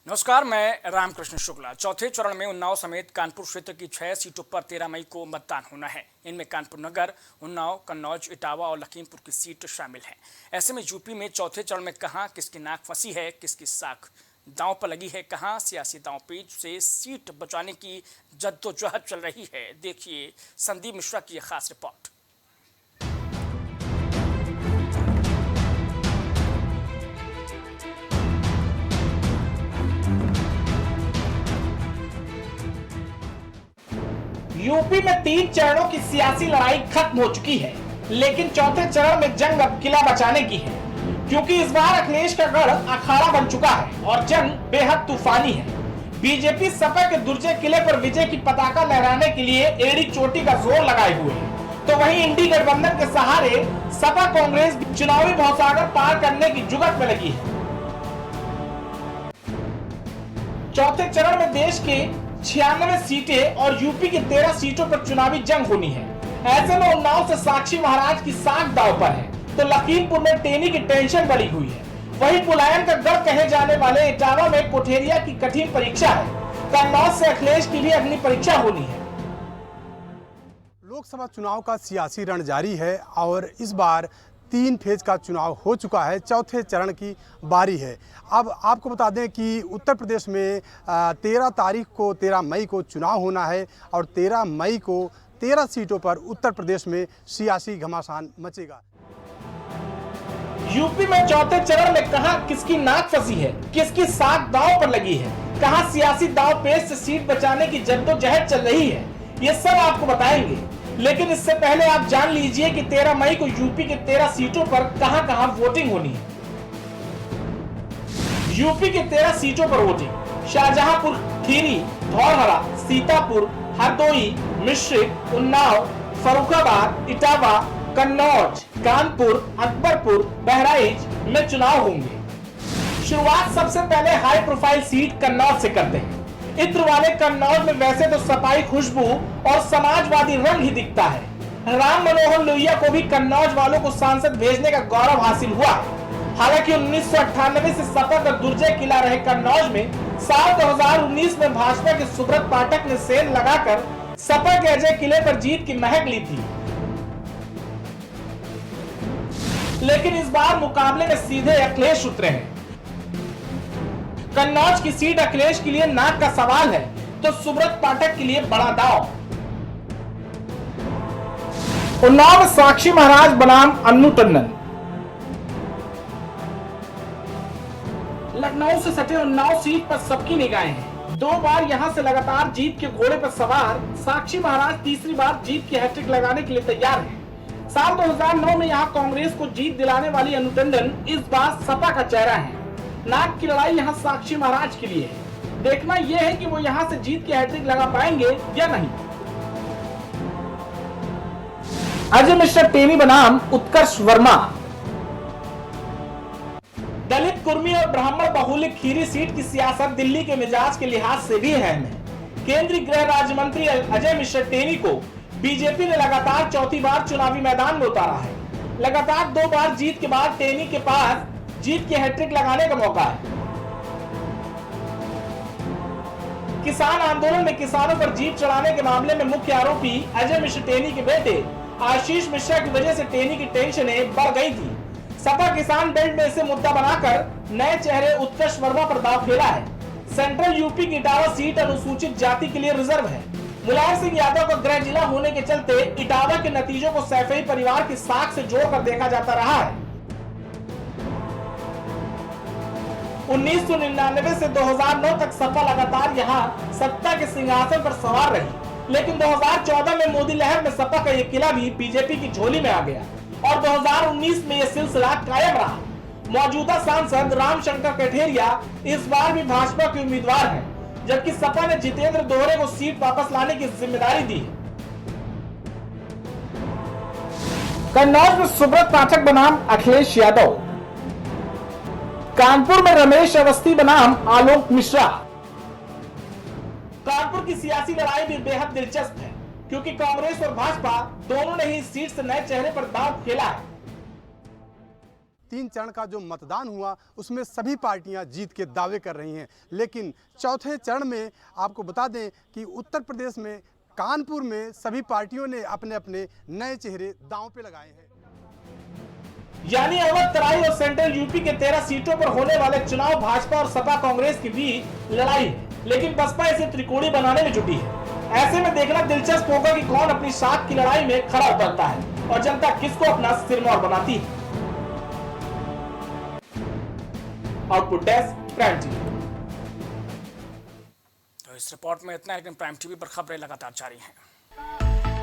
नमस्कार, मैं रामकृष्ण शुक्ला। चौथे चरण में उन्नाव समेत कानपुर क्षेत्र की 6 सीटों पर 13 मई को मतदान होना है। इनमें कानपुर नगर, उन्नाव, कन्नौज, इटावा और लखीमपुर की सीट शामिल है। ऐसे में यूपी में चौथे चरण में कहां किसकी नाक फंसी है, किसकी साख दांव पर लगी है, कहां सियासी दांवपेच से सीट बचाने की जद्दोजहद चल रही है, देखिए संदीप मिश्रा की यह खास रिपोर्ट। यूपी में 3 चरणों की सियासी लड़ाई खत्म हो चुकी है, लेकिन चौथे चरण में जंग अब किला बचाने की है, क्योंकि इस बार अखिलेश का गढ़ अखाड़ा बन चुका है और जंग बेहद तूफानी है। बीजेपी सपा के दुर्जे किले पर विजय की पताका लहराने के लिए एड़ी चोटी का जोर लगाए हुए है, तो वहीं इंडी गठबंधन के सहारे सपा कांग्रेस चुनावी भवसागर पार करने की जुगत में लगी है। चौथे चरण में देश के 96 सीटें और यूपी की 13 सीटों पर चुनावी जंग होनी है। ऐसे में उन्नाव से साक्षी महाराज की साख दांव पर है, तो लखीमपुर में टेनी की टेंशन बढ़ी हुई है। वहीं पुलायन का गढ़ कहे जाने वाले इटावा में कोठेरिया की कठिन परीक्षा है। कन्नौज से अखिलेश की भी अग्नि परीक्षा होनी है। लोकसभा चुनाव का सियासी रण जारी है और इस बार 3 फेज का चुनाव हो चुका है। चौथे चरण की बारी है। अब आपको बता दें कि उत्तर प्रदेश में 13 मई को चुनाव होना है और 13 मई को 13 सीटों पर उत्तर प्रदेश में सियासी घमासान मचेगा। यूपी में चौथे चरण में कहां किसकी नाक फंसी है, किसकी साख दांव पर लगी है, कहां सियासी दांव पेच से सीट बचाने की जद्दोजहद चल रही है, ये सब आपको बताएंगे। लेकिन इससे पहले आप जान लीजिए कि 13 मई को यूपी के 13 सीटों पर कहां-कहां वोटिंग होनी है। यूपी के 13 सीटों पर वोटिंग शाहजहांपुर, खीरी, धौरहरा, सीतापुर, हरदोई, मिश्रिख, उन्नाव, फर्रुखाबाद, इटावा, कन्नौज, कानपुर, अकबरपुर, बहराइच में चुनाव होंगे। शुरुआत सबसे पहले हाई प्रोफाइल सीट कन्नौज से करते हैं। इत्र वाले कन्नौज में वैसे तो सपाई खुशबू और समाजवादी रंग ही दिखता है। राम मनोहर लोहिया को भी कन्नौज वालों को सांसद भेजने का गौरव हासिल हुआ है। हालांकि 1998 से सपा का दुर्जय किला रहे कन्नौज में साल 2019 में भाजपा के सुब्रत पाठक ने सेल लगाकर सपा के अजय किले पर जीत की महक ली थी। लेकिन इस बार मुकाबले में सीधे अखिलेश उतरे हैं। कन्नौज की सीट अखिलेश के लिए नाक का सवाल है, तो सुब्रत पाठक के लिए बड़ा दांव। उन्नाव में साक्षी महाराज बनाम अन्नू टंडन। लखनऊ से सटे उन्नाव सीट पर सबकी निगाहें हैं। 2 बार यहां से लगातार जीत के घोड़े पर सवार साक्षी महाराज तीसरी बार जीत की हैट्रिक लगाने के लिए तैयार हैं। साल 2009 में यहां कांग्रेस को जीत दिलाने वाली अन्नू टंडन इस बार सपा का चेहरा है। नाक की लड़ाई यहां साक्षी महाराज के लिए है। देखना यह है कि वो यहां से जीत की हैट्रिक लगा पाएंगे या नहीं। अजय मिश्रा टेनी बनाम उत्कर्ष वर्मा। दलित, कुर्मी और ब्राह्मण बहुल्य खीरी सीट की सियासत दिल्ली के मिजाज के लिहाज से भी अहम है। केंद्रीय गृह राज्य मंत्री अजय मिश्रा टेनी को बीजेपी ने लगातार चौथी बार चुनावी मैदान में उतारा है। लगातार 2 बार जीत के बाद टेनी के पास जीत की हैट्रिक लगाने का मौका है। किसान आंदोलन में किसानों पर जीप चढ़ाने के मामले में मुख्य आरोपी अजय मिश्रा टेनी के बेटे आशीष मिश्रा की वजह से टेनी की टेंशनें बढ़ गई थी। सपा किसान बेल्ट में इसे मुद्दा बनाकर नए चेहरे उत्कर्ष वर्मा पर दांव खेला है। सेंट्रल यूपी की इटावा सीट अनुसूचित जाति के लिए रिजर्व है। मुलायम सिंह यादव का गृह जिला होने के चलते इटावा के नतीजों को सैफई परिवार की साख से जोड़कर देखा जाता रहा है। 1999 से 2009 तक सपा लगातार यहां सत्ता के सिंहासन पर सवार रही, लेकिन 2014 में मोदी लहर में सपा का यह किला भी बीजेपी की झोली में आ गया और 2019 में यह सिलसिला कायम रहा। मौजूदा सांसद रामशंकर कठेरिया इस बार भी भाजपा के उम्मीदवार हैं, जबकि सपा ने जितेंद्र दोहरे को सीट वापस लाने की जिम्मेदारी दी है। कन्नौज में सुब्रत पाठक बनाम अखिलेश यादव। कानपुर में रमेश अवस्थी बनाम आलोक मिश्रा। कानपुर की सियासी लड़ाई भी बेहद दिलचस्प है, क्योंकि कांग्रेस और भाजपा दोनों ने ही इस सीट से नए चेहरे पर दांव खेला है। 3 चरण का जो मतदान हुआ उसमें सभी पार्टियां जीत के दावे कर रही हैं, लेकिन चौथे चरण में आपको बता दें कि उत्तर प्रदेश में कानपुर में सभी पार्टियों ने अपने अपने नए चेहरे दांव पे लगाए हैं। यानी अवध, तराई और सेंट्रल यूपी के 13 सीटों पर होने वाले चुनाव भाजपा और सपा कांग्रेस के बीच लड़ाई है, लेकिन बसपा इसे त्रिकोणीय बनाने में जुटी है। ऐसे में देखना दिलचस्प होगा कि कौन अपनी साख की लड़ाई में खड़ा उतरता है और जनता किसको अपना सिरमौर बनाती है। Output desk, prime TV. तो इस रिपोर्ट में इतना है, लेकिन प्राइम टीवी पर खबरें लगातार जारी हैं।